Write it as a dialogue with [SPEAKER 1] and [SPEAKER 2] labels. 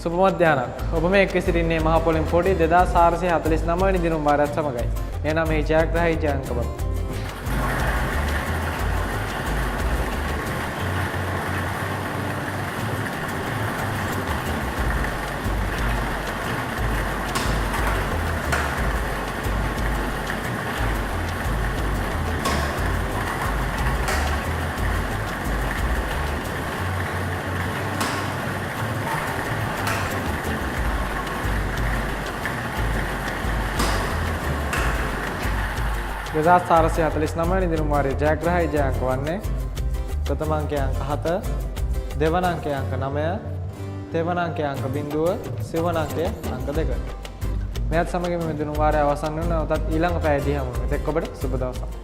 [SPEAKER 1] සුබ මධ්‍යහ්නක්. ඔබ මේ එක්ව සිටින්නේ මහ පොළොන් පොඩි 2449 වෙනි දිනුම් වාරයත් සමගයි. එනම් මේ ජයග්‍රහී ජයංක බව. දෙදස් 449 වෙනි දිනුම් වාරයේ ජයග්‍රහී ජයංක වන්නේ ප්‍රථම අංකය අංක 7, දෙවන අංකය අංක 9, තෙවන අංකය අංක 0, සිවන අංකය අංක 2. මෙයත් සමග මේ දිනුම් වාරය අවසන් වෙනවා. තත් ඊළඟ පැයදී හමු. එතෙක් ඔබට සුබ දවසක්.